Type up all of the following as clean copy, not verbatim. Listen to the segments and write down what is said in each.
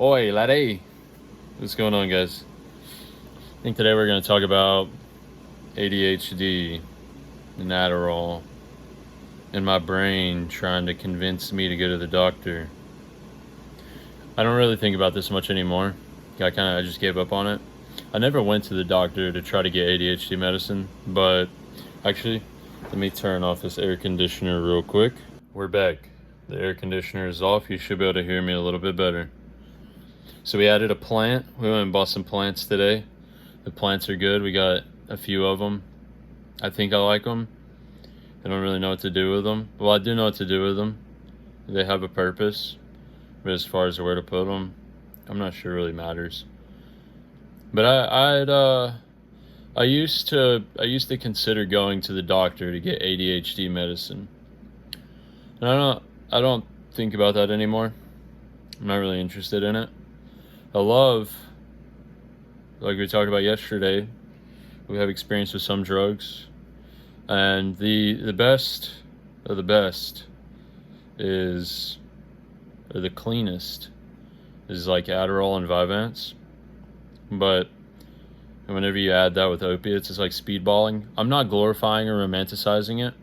Oi, laddie. What's going on, guys? I think today we're going to talk about ADHD and Adderall and my brain trying to convince me to go to the doctor. I don't really think about this much anymore. I just gave up on it. I never went to the doctor to try to get ADHD medicine, but actually, let me turn off this air conditioner real quick. We're back. The air conditioner is off. You should be able to hear me a little bit better. So we added a plant. We went and bought some plants today. The plants are good. We got a few of them. I think I like them. I don't really know what to do with them. Well, I do know what to do with them. They have a purpose. But as far as where to put them, I'm not sure it really matters. But I used to consider going to the doctor to get ADHD medicine. And I don't think about that anymore. I'm not really interested in it. I love, like we talked about yesterday, we have experience with some drugs, and the best of the best is, or the cleanest, is like Adderall and Vyvanse. But whenever you add that with opiates, it's like speedballing. I'm not glorifying or romanticizing it.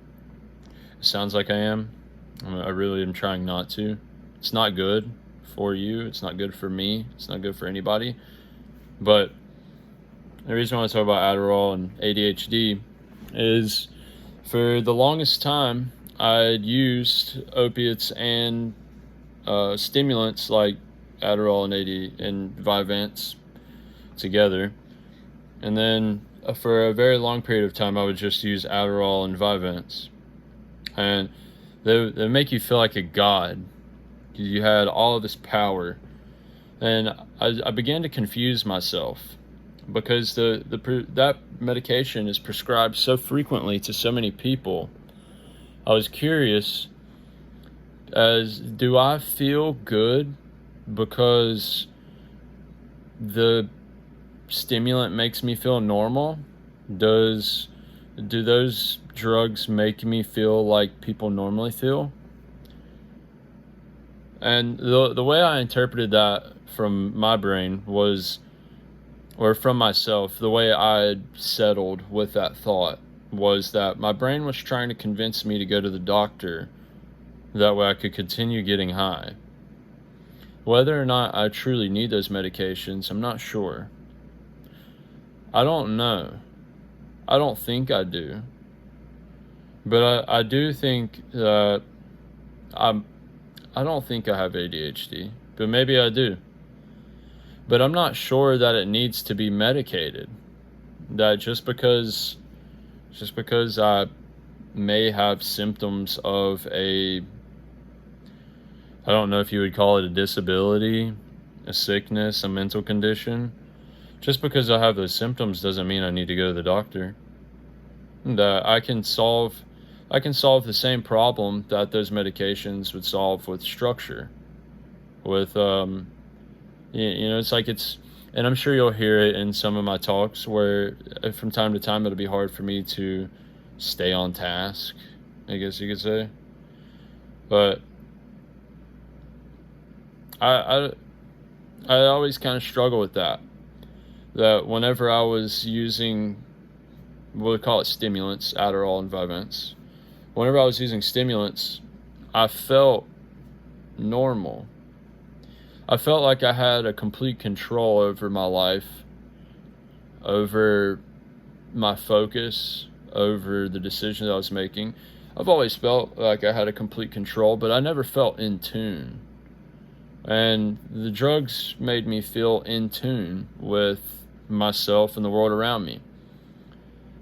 It sounds like I am. I really am trying not to. It's not good for you. It's not good for me. It's not good for anybody. But the reason I want to talk about Adderall and ADHD is for the longest time I'd used opiates and stimulants like Adderall and Vyvanse together, and then for a very long period of time I would just use Adderall and Vyvanse, and they make you feel like a god. You had all of this power, and I began to confuse myself because that medication is prescribed so frequently to so many people. I was curious, as do I feel good because the stimulant makes me feel normal? Do those drugs make me feel like people normally feel? And the way I interpreted that from my brain was, or from myself, the way I settled with that thought was that my brain was trying to convince me to go to the doctor. That way I could continue getting high. Whether or not I truly need those medications, I'm not sure. I don't know. I don't think I do. But I do think that I don't think I have ADHD, but maybe I do. But I'm not sure that it needs to be medicated. That just because I may have symptoms of I don't know if you would call it a disability, a sickness, a mental condition. Just because I have those symptoms doesn't mean I need to go to the doctor. That I can solve the same problem that those medications would solve with structure. With and I'm sure you'll hear it in some of my talks where from time to time it'll be hard for me to stay on task, I guess you could say. But I always kind of struggle with that. That whenever I was using, we'll call it stimulants, Adderall and Vyvanse. Whenever I was using stimulants, I felt normal. I felt like I had a complete control over my life, over my focus, over the decisions I was making. I've always felt like I had a complete control, but I never felt in tune. And the drugs made me feel in tune with myself and the world around me.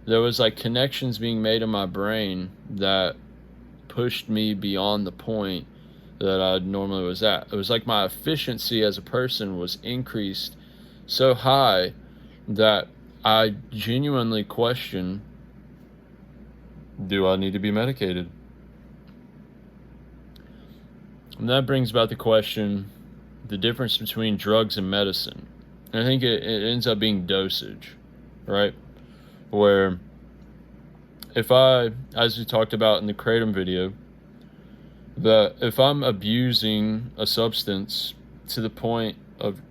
There was like connections being made in my brain that pushed me beyond the point that I normally was at. It was like my efficiency as a person was increased so high that I genuinely question, do I need to be medicated? And that brings about the question, the difference between drugs and medicine. And I think it ends up being dosage, right? Where if as we talked about in the Kratom video, that if I'm abusing a substance to the point of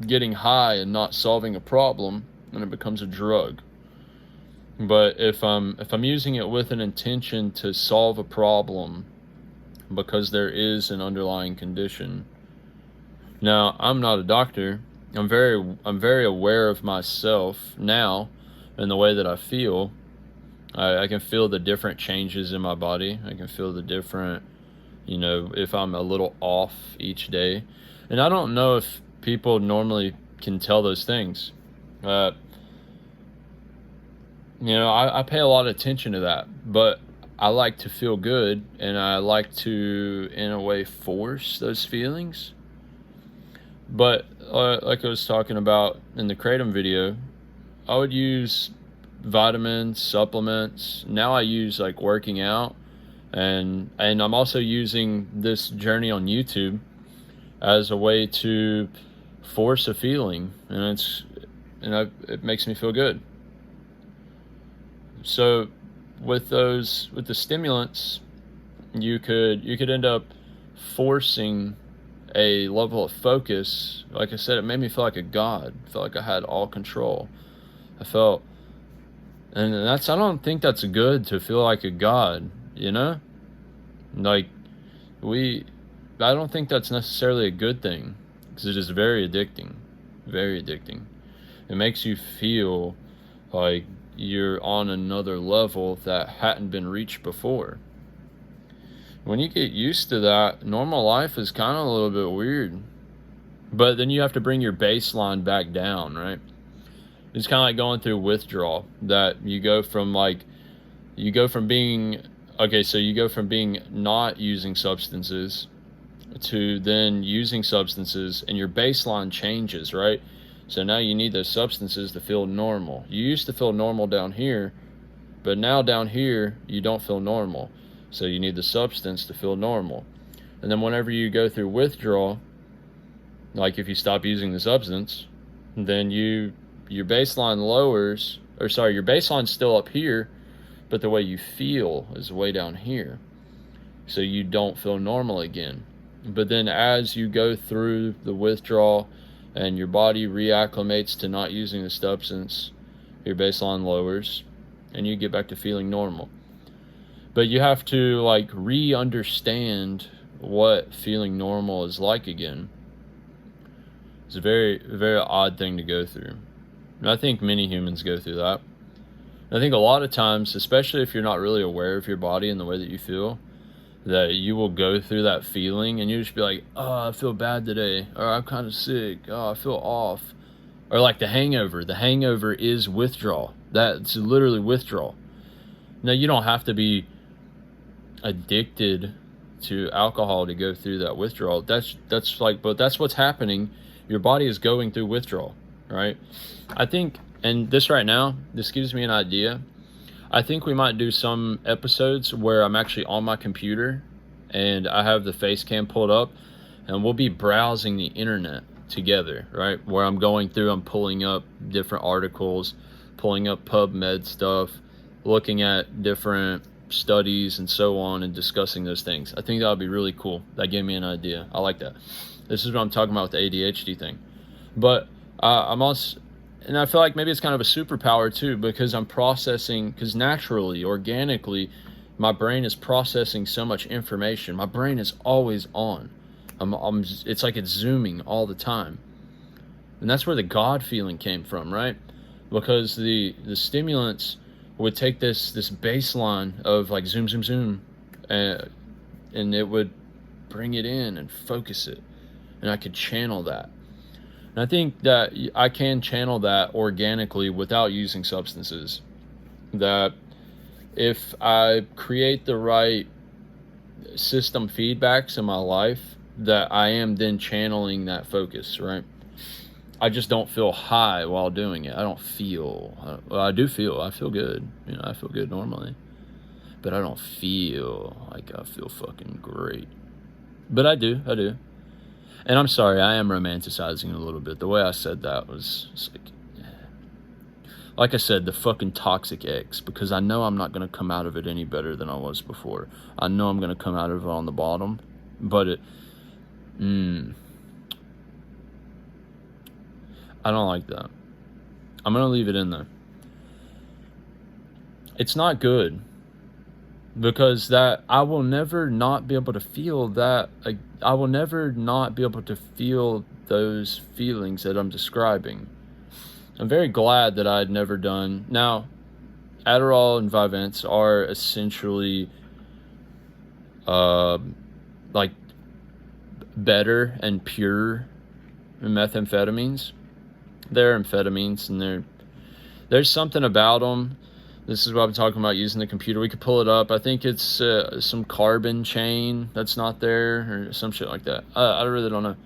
getting high and not solving a problem, then it becomes a drug. But if I'm using it with an intention to solve a problem because there is an underlying condition. Now, I'm not a doctor. I'm very aware of myself now and the way that I feel. I can feel the different changes in my body. I can feel the different, if I'm a little off each day. And I don't know if people normally can tell those things. I pay a lot of attention to that, but I like to feel good, and I like to, in a way, force those feelings. But like I was talking about in the Kratom video, I would use vitamins, supplements. Now I use like working out, and I'm also using this journey on YouTube as a way to force a feeling, and it makes me feel good. So with the stimulants, you could end up forcing a level of focus. Like I said, it made me feel like a god. I felt like I had all control. I don't think that's good, to feel like a god, Like I don't think that's necessarily a good thing, because it is very addicting. Very addicting. It makes you feel like you're on another level that hadn't been reached before. When you get used to that, normal life is kind of a little bit weird. But then you have to bring your baseline back down, right? It's kind of like going through withdrawal, that you go from being not using substances to then using substances, and your baseline changes, right? So now you need those substances to feel normal. You used to feel normal down here, but now down here you don't feel normal. So you need the substance to feel normal. And then whenever you go through withdrawal, like if you stop using the substance, then your baseline lowers, your baseline's still up here, but the way you feel is way down here. So you don't feel normal again. But then as you go through the withdrawal and your body reacclimates to not using the substance, your baseline lowers and you get back to feeling normal. But you have to re-understand what feeling normal is like again. It's a very, very odd thing to go through. And I think many humans go through that. And I think a lot of times, especially if you're not really aware of your body and the way that you feel, that you will go through that feeling and you just be like, oh, I feel bad today, or I'm kind of sick, oh, I feel off. Or like the hangover. The hangover is withdrawal. That's literally withdrawal. Now, you don't have to be addicted to alcohol to go through that withdrawal. But that's what's happening. Your body is going through withdrawal, right? I think, and this right now, this gives me an idea. I think we might do some episodes where I'm actually on my computer and I have the face cam pulled up, and we'll be browsing the internet together, right? Where I'm going through, I'm pulling up different articles, pulling up PubMed stuff, looking at different studies and so on, and discussing those things. I think that would be really cool. That gave me an idea. I like that. This is what I'm talking about with the ADHD thing. But I'm also, and I feel like maybe it's kind of a superpower too, because I'm processing, because naturally, organically, my brain is processing so much information. My brain is always on. It's like it's zooming all the time. And that's where the God feeling came from, right? Because the stimulants would take this baseline of like zoom, zoom, zoom, and it would bring it in and focus it. And I could channel that. And I think that I can channel that organically without using substances. That if I create the right system feedbacks in my life, that I am then channeling that focus, right? I just don't feel high while doing it. I don't feel, well, I do feel, I feel good. I feel good normally. But I don't feel like I feel fucking great. But I do. And I'm sorry, I am romanticizing a little bit. The way I said that was just like I said, the fucking toxic ex, because I know I'm not going to come out of it any better than I was before. I know I'm going to come out of it on the bottom, but I don't like that. I'm going to leave it in there. It's not good, because that I will never not be able to feel that. I will never not be able to feel those feelings that I'm describing. I'm very glad that I had never done. Now, Adderall and Vyvanse are essentially like better and pure methamphetamines. They're amphetamines, and there's something about them. This is what I'm talking about using the computer. We could pull it up. I think it's some carbon chain that's not there, or some shit like that. I really don't know.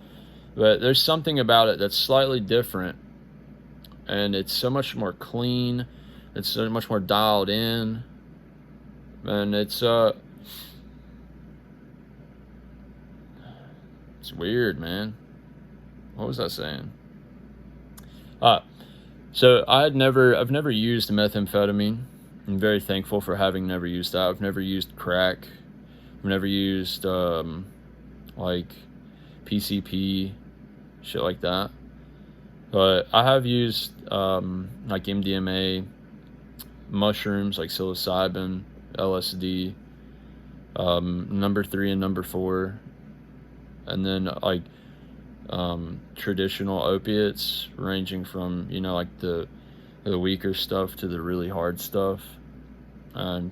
But there's something about it that's slightly different. And it's so much more clean. It's so much more dialed in. And it's weird, man. What was I saying? So I've never used methamphetamine. I'm very thankful for having never used that. I've never used crack. I've never used like PCP, shit like that. But I have used like MDMA, mushrooms like psilocybin, LSD, number 3 and number 4, and then like traditional opiates, ranging from, like the weaker stuff to the really hard stuff,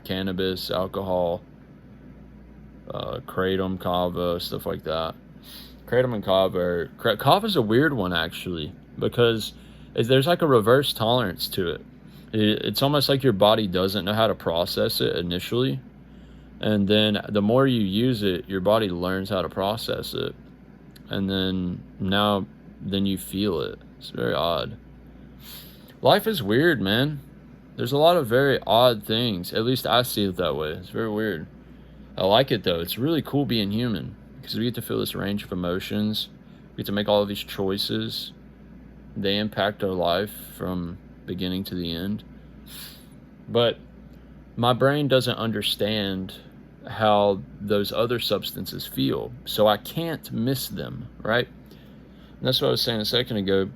cannabis, alcohol, kratom, kava, stuff like that. Kratom and kava is a weird one, actually, because there's like a reverse tolerance to it. It's almost like your body doesn't know how to process it initially, and then the more you use it, your body learns how to process it, and then you feel it. It's very odd. Life is weird, man. There's a lot of very odd things. At least I see it that way. It's very weird. I like it, though. It's really cool being human, because we get to feel this range of emotions. We get to make all of these choices. They impact our life from beginning to the end. But my brain doesn't understand how those other substances feel, so I can't miss them, right? And that's what I was saying a second ago.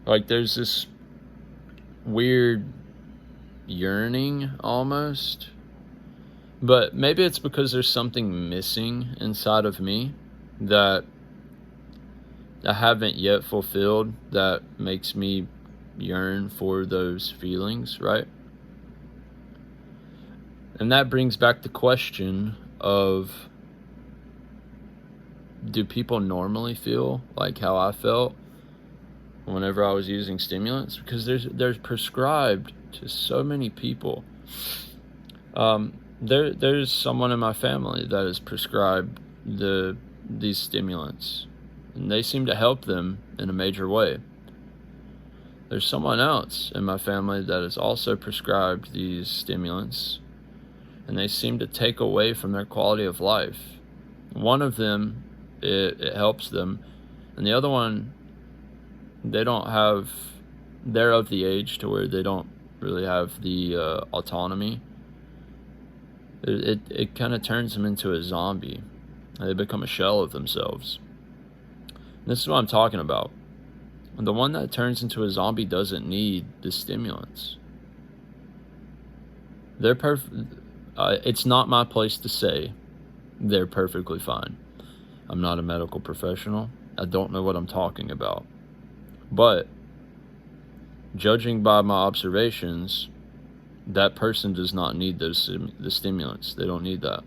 Like, there's this weird yearning almost, but maybe it's because there's something missing inside of me that I haven't yet fulfilled, that makes me yearn for those feelings, right? And that brings back the question of, do people normally feel like how I felt whenever I was using stimulants? Because there's prescribed to so many people. There's someone in my family that is prescribed these stimulants, and they seem to help them in a major way. There's someone else in my family that is also prescribed these stimulants, and they seem to take away from their quality of life. One of them, it helps them, and the other one, they're of the age to where they don't really have the autonomy. It kind of turns them into a zombie. They become a shell of themselves. And this is what I'm talking about. The one that turns into a zombie doesn't need the stimulants. They're perfect. It's not my place to say they're perfectly fine. I'm not a medical professional. I don't know what I'm talking about. But judging by my observations, that person does not need the stimulants. They don't need that,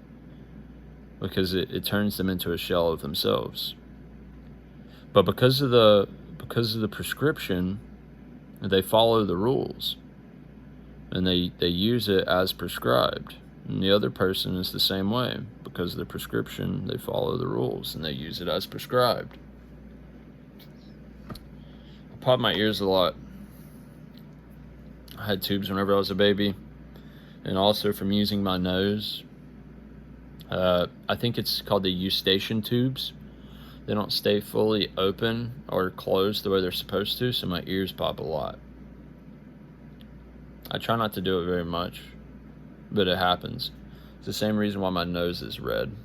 because it turns them into a shell of themselves. But because of the prescription, they follow the rules, and they use it as prescribed. And the other person is the same way. Because of the prescription, they follow the rules, and they use it as prescribed. I pop my ears a lot. I had tubes whenever I was a baby, and also from using my nose. I think it's called the eustachian tubes. They don't stay fully open or closed the way they're supposed to, so my ears pop a lot. I try not to do it very much, but it happens. It's the same reason why my nose is red.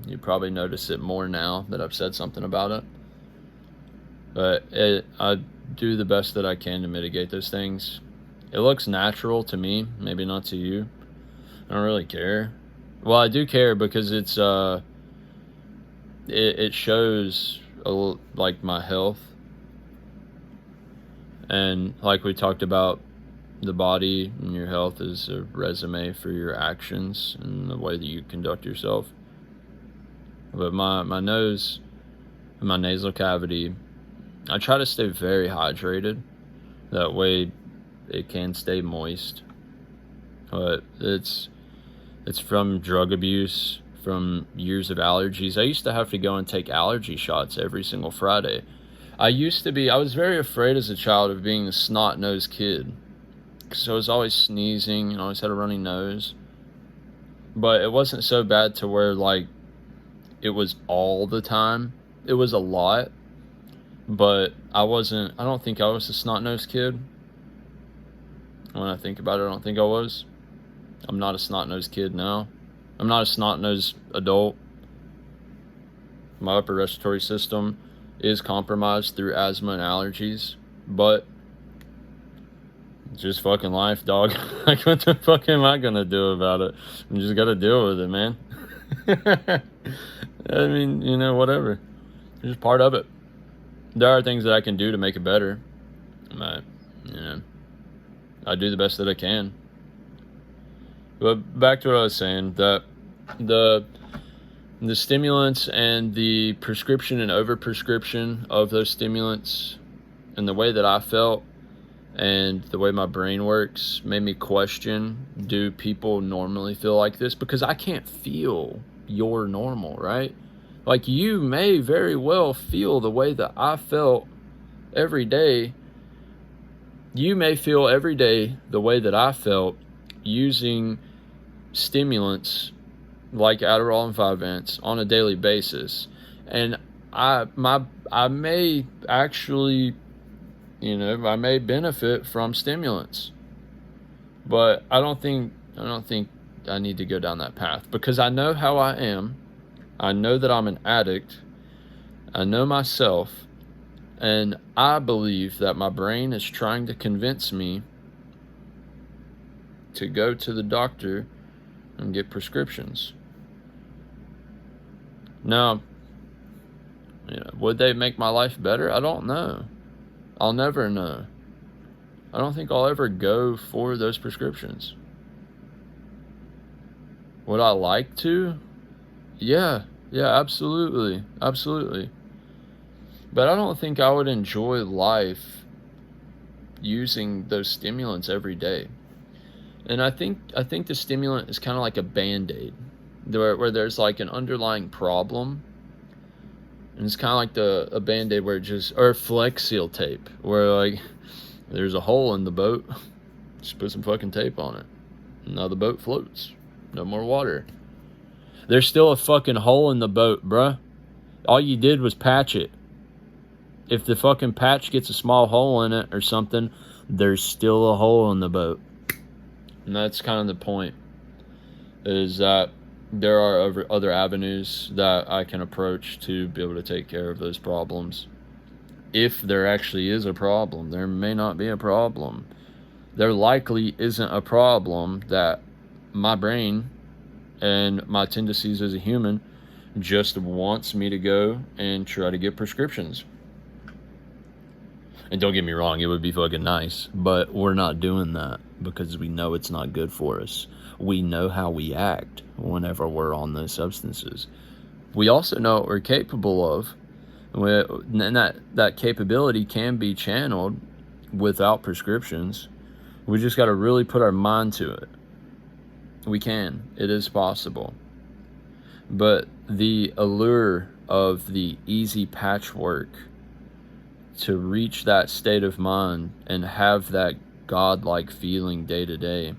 You probably notice it more now that I've said something about it. But I do the best that I can to mitigate those things. It looks natural to me, maybe not to you. I don't really care. Well, I do care because it shows like my health, and like we talked about, the body and your health is a resume for your actions and the way that you conduct yourself. But my nose and my nasal cavity, I try to stay very hydrated. That way it can stay moist. But it's from drug abuse, from years of allergies. I used to have to go and take allergy shots every single Friday. I was very afraid as a child of being a snot-nosed kid, because I was always sneezing and always had a runny nose. But it wasn't so bad to where, like, it was all the time. It was a lot, but I don't think I was a snot-nosed kid. When I think about it, I don't think I was. I'm not a snot-nosed kid now. I'm not a snot-nosed adult. My upper respiratory system is compromised through asthma and allergies, but just fucking life, dog. Like, what the fuck am I gonna do about it? I just gotta deal with it, man. I mean, whatever. It's just part of it. There are things that I can do to make it better. But, I do the best that I can. But back to what I was saying, that the stimulants and the prescription and overprescription of those stimulants and the way that I felt and the way my brain works made me question, do people normally feel like this? Because I can't feel your normal, right? Like, you may very well feel the way that I felt every day. You may feel every day the way that I felt using stimulants like Adderall and 5-Vents on a daily basis. And I may actually, I may benefit from stimulants, but I don't think I need to go down that path, because I know how I am. I know that I'm an addict. I know myself, and I believe that my brain is trying to convince me to go to the doctor and get prescriptions. Now, would they make my life better? I don't know. I'll never know. I don't think I'll ever go for those prescriptions. Would I like to? Yeah, absolutely. But I don't think I would enjoy life using those stimulants every day. And I think the stimulant is kind of like a Band-Aid, where there's like an underlying problem. And it's kind of like a Band-Aid or Flex Seal tape, where like there's a hole in the boat, just put some fucking tape on it. Now the boat floats. No more water. There's still a fucking hole in the boat, bruh. All you did was patch it. If the fucking patch gets a small hole in it or something, there's still a hole in the boat. And that's kind of the point, is that there are other avenues that I can approach to be able to take care of those problems. If there actually is a problem, there may not be a problem. There likely isn't a problem that my brain and my tendencies as a human just wants me to go and try to get prescriptions. And don't get me wrong, it would be fucking nice, but we're not doing that because we know it's not good for us. We know how we act whenever we're on those substances. We also know what we're capable of, and that capability can be channeled without prescriptions. We just got to really put our mind to it. We can. It is possible. But the allure of the easy patchwork to reach that state of mind and have that godlike feeling day to day,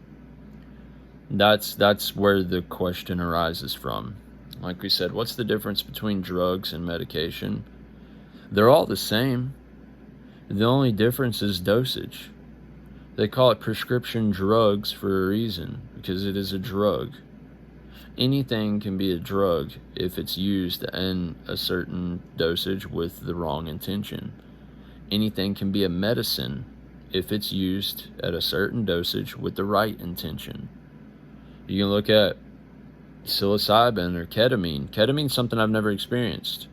that's where the question arises from. Like we said, what's the difference between drugs and medication? They're all the same. The only difference is dosage. They call it prescription drugs for a reason, because it is a drug. Anything can be a drug if it's used in a certain dosage with the wrong intention. anything can be a medicine if it's used at a certain dosage with the right intention. You can look at psilocybin or ketamine. Ketamine's something I've never experienced,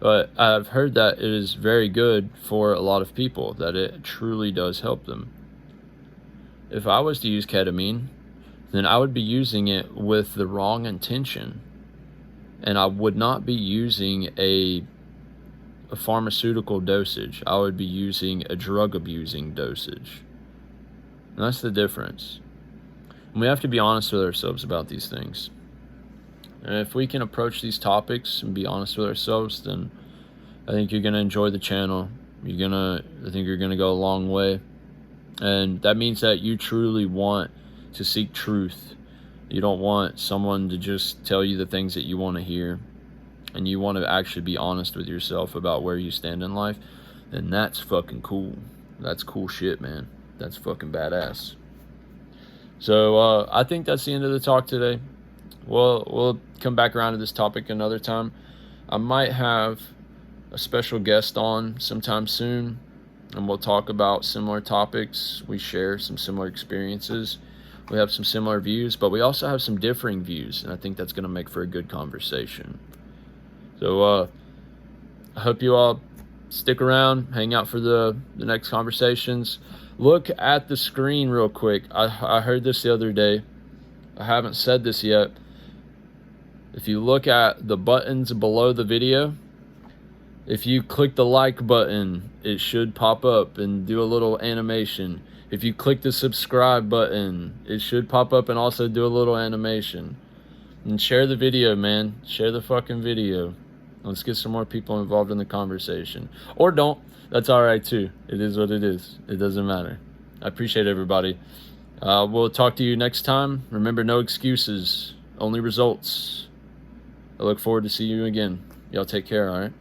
but I've heard that it is very good for a lot of people, that it truly does help them. If I was to use ketamine, then I would be using it with the wrong intention, and I would not be using a pharmaceutical dosage. I would be using a drug abusing dosage. And that's the difference. And we have to be honest with ourselves about these things. And if we can approach these topics and be honest with ourselves, then I think you're going to enjoy the channel. I think you're going to go a long way. And that means that you truly want to seek truth. You don't want someone to just tell you the things that you want to hear. And you want to actually be honest with yourself about where you stand in life. And that's fucking cool. That's cool shit, man. That's fucking badass. So I think that's the end of the talk today. We'll come back around to this topic another time. I might have a special guest on sometime soon, and we'll talk about similar topics. We share some similar experiences. We have some similar views, but we also have some differing views, and I think that's going to make for a good conversation. So I hope you all stick around, hang out for the next conversations. Look at the screen real quick. I heard this the other day. I haven't said this yet. If you look at the buttons below the video, if you click the like button, it should pop up and do a little animation. If you click the subscribe button, it should pop up and also do a little animation. And share the video, man. Share the fucking video. Let's get some more people involved in the conversation. Or don't. That's all right, too. It is what it is. It doesn't matter. I appreciate everybody. We'll talk to you next time. Remember, no excuses, only results. I look forward to seeing you again. Y'all take care, all right?